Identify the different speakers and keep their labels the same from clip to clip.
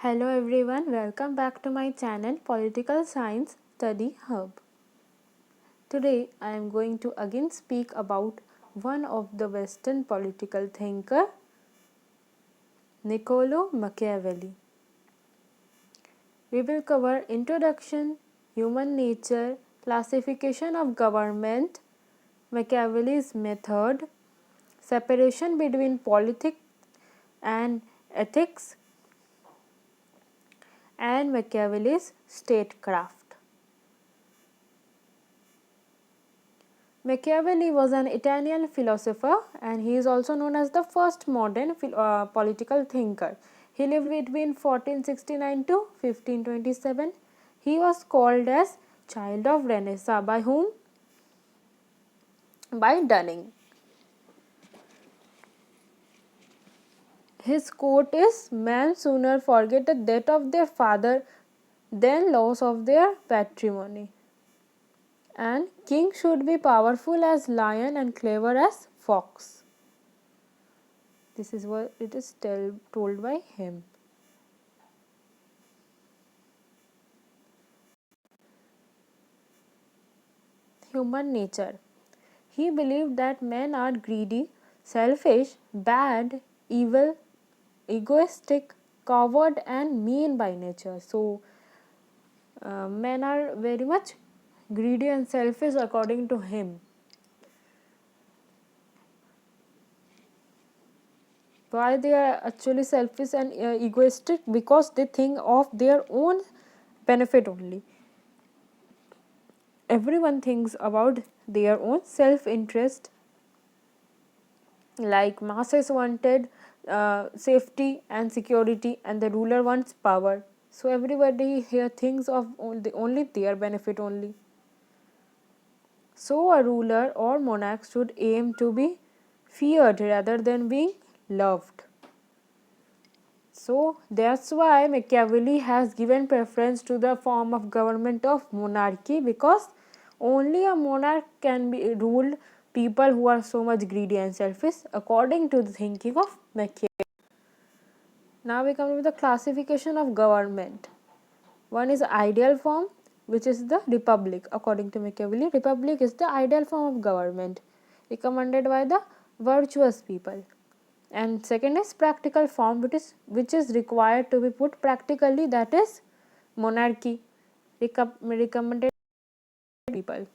Speaker 1: Hello everyone, welcome back to my channel Political Science Study Hub. Today I am going to again speak about one of the Western political thinker, Niccolo Machiavelli. We will cover introduction, human nature, classification of government, Machiavelli's method, separation between politics and ethics, and Machiavelli's statecraft. Machiavelli was an Italian philosopher and he is also known as the first modern political thinker. He lived between 1469 to 1527. He was called as child of Renaissance by whom? By Dunning. His quote is, "Men sooner forget the death of their father than loss of their patrimony." And king should be powerful as lion and clever as fox. This is what it is told by him. Human nature. He believed that men are greedy, selfish, bad, evil, egoistic, coward and mean by nature. So, men are very much greedy and selfish according to him. Why they are actually selfish and egoistic? Because they think of their own benefit only. Everyone thinks about their own self-interest, like masses wanted safety and security and the ruler wants power. So everybody here thinks of only their benefit only. So a ruler or monarch should aim to be feared rather than being loved. So that's why Machiavelli has given preference to the form of government of monarchy, because only a monarch can be ruled people who are so much greedy and selfish according to the thinking of Machiavelli. Now we come to the classification of government. One is ideal form, which is the republic. According to Machiavelli, republic is the ideal form of government recommended by the virtuous people. And second is practical form, which is required to be put practically, that is monarchy recommended people.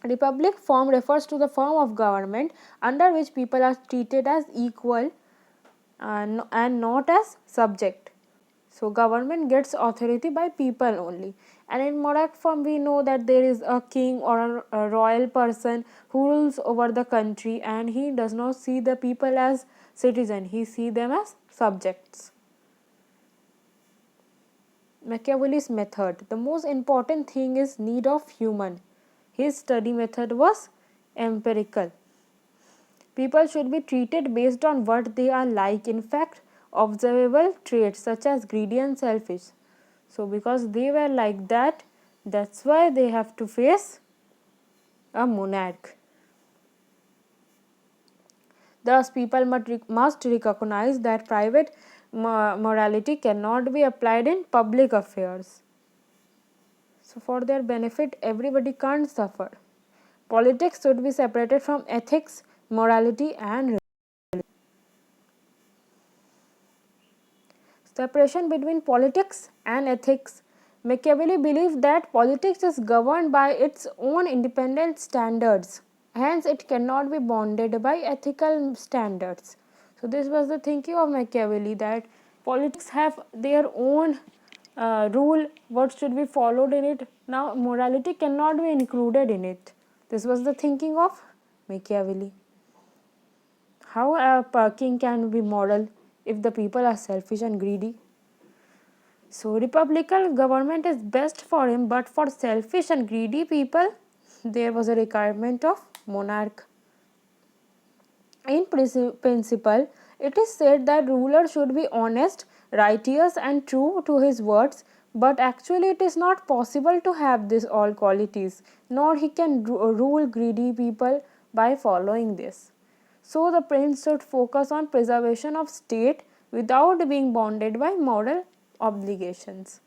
Speaker 1: Republic form refers to the form of government under which people are treated as equal and not as subject. So government gets authority by people only. And in monarch form we know that there is a king or a royal person who rules over the country, and he does not see the people as citizen, he see them as subjects. Machiavelli's method. The most important thing is need of human. His study method was empirical. People should be treated based on what they are like, in fact observable traits such as greedy and selfish. So because they were like that, that's why they have to face a monarch. Thus people must recognize that private morality cannot be applied in public affairs. So for their benefit everybody can't suffer. Politics should be separated from ethics, morality and separation between politics and ethics. Machiavelli believed that politics is governed by its own independent standards, hence it cannot be bounded by ethical standards. So this was the thinking of Machiavelli, that politics have their own rule, what should be followed in it. Now morality cannot be included in it. This was the thinking of Machiavelli. How a king can be moral if the people are selfish and greedy? So republican government is best for him, but for selfish and greedy people there was a requirement of monarch. In principle, it is said that ruler should be honest, righteous and true to his words, but actually it is not possible to have these all qualities, nor he can rule greedy people by following this. So the prince should focus on preservation of state without being bounded by moral obligations.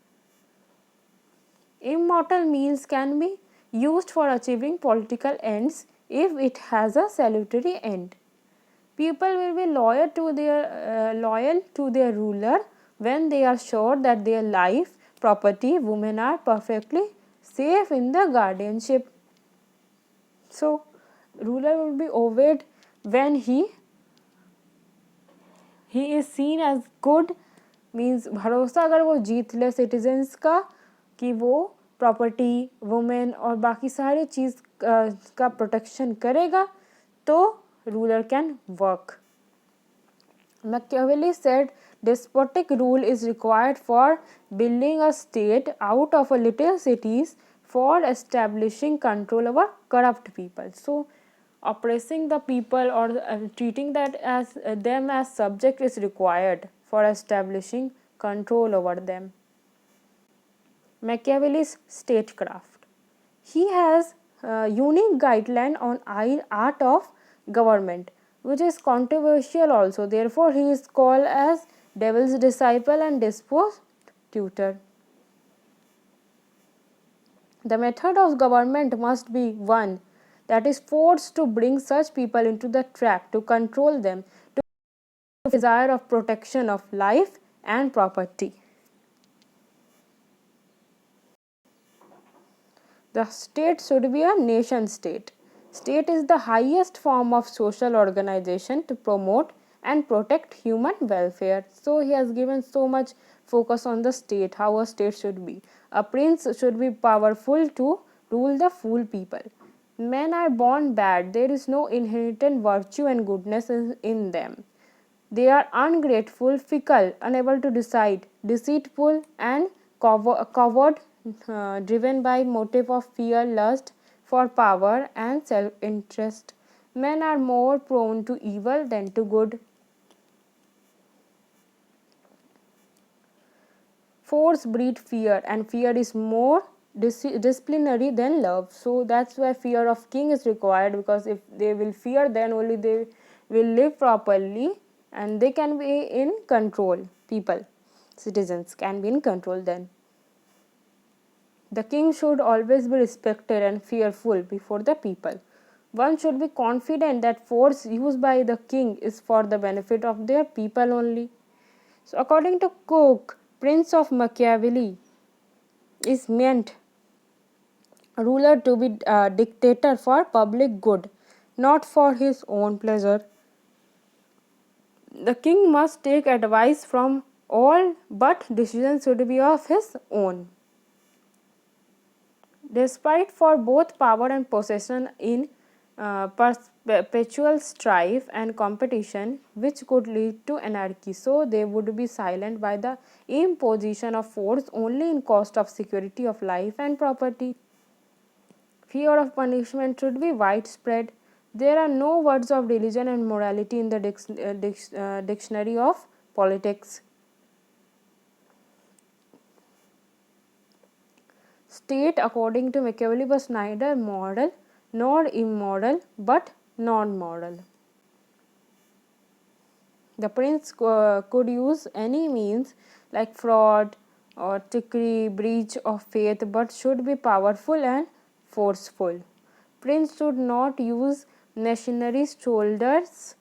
Speaker 1: Immortal means can be used for achieving political ends if it has a salutary end. People will be loyal to their ruler when they are sure that their life, property, women are perfectly safe in the guardianship. So, ruler will be obeyed when he is seen as good, means भरोसा अगर वो जीत ले citizens का कि वो property, women और बाकी सारी चीज़ का प्रोटेक्शन करेगा, तो ruler can work. Machiavelli said despotic rule is required for building a state out of a little cities for establishing control over corrupt people. So, oppressing the people or treating that as them as subject is required for establishing control over them. Machiavelli's statecraft. He has a unique guideline on art of government, which is controversial also. Therefore, he is called as devil's disciple and despot's tutor. The method of government must be one that is forced to bring such people into the track, to control them, to desire of protection of life and property. The state should be a nation state. State is the highest form of social organization to promote and protect human welfare. So he has given so much focus on the state, how a state should be. A prince should be powerful to rule the full people. Men are born bad. There is no inherent virtue and goodness in them. They are ungrateful, fickle, unable to decide, deceitful and coward, driven by motive of fear, lust for power and self-interest. Men are more prone to evil than to good. Force breeds fear, and fear is more disciplinary than love. So that's why fear of king is required, because if they will fear, then only they will live properly and they can be in control. People, citizens can be in control then. The king should always be respected and fearful before the people. One should be confident that force used by the king is for the benefit of their people only. So according to Coke, Prince of Machiavelli is meant a ruler to be a dictator for public good, not for his own pleasure. The king must take advice from all, but decisions should be of his own. Despite for both power and possession in perpetual strife and competition, which could lead to anarchy, so they would be silent by the imposition of force only in cost of security of life and property. Fear of punishment should be widespread. There are no words of religion and morality in the dictionary of politics. State, according to Machiavelli, was neither moral nor immoral, but non-moral. The prince could use any means like fraud or trickery, breach of faith, but should be powerful and forceful. Prince should not use mercenary soldiers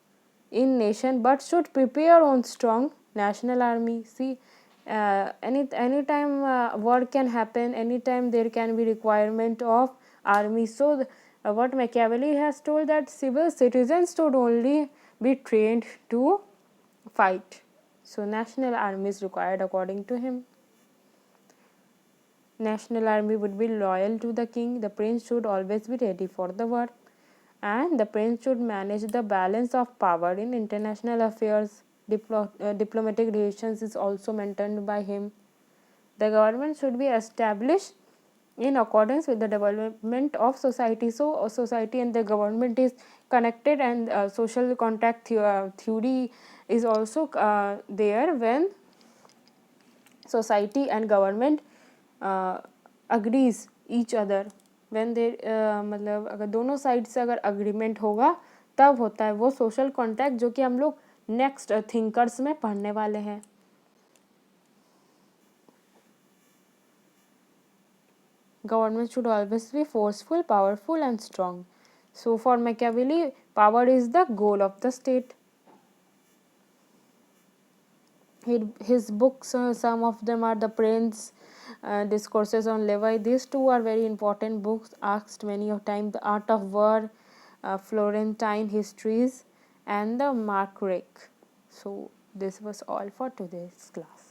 Speaker 1: in nation, but should prepare on strong national army. See, anytime war can happen, anytime there can be requirement of army. So what Machiavelli has told, that civil citizens should only be trained to fight. So national army is required according to him. National army would be loyal to the king. The prince should always be ready for the war, and the prince should manage the balance of power in international affairs. Diplomatic relations is also maintained by him. The government should be established in accordance with the development of society. So society and the government is connected, and social contact theory is also there when society and government agrees each other. when they मतलब अगर दोनों side से अगर agreement होगा तब होता है वो सोशल कॉन्टैक्ट, जो कि हम लोग नेक्स्ट थिंकर्स में पढ़ने वाले हैं। Government should always be forceful, powerful, and strong. So, for Machiavelli, power is the goal of the state. His books, some of them are The Prince, Discourses on Levi. These two are very important books, asked many of time. The Art of War, Florentine Histories, and the Mark Rake. So, this was all for today's class.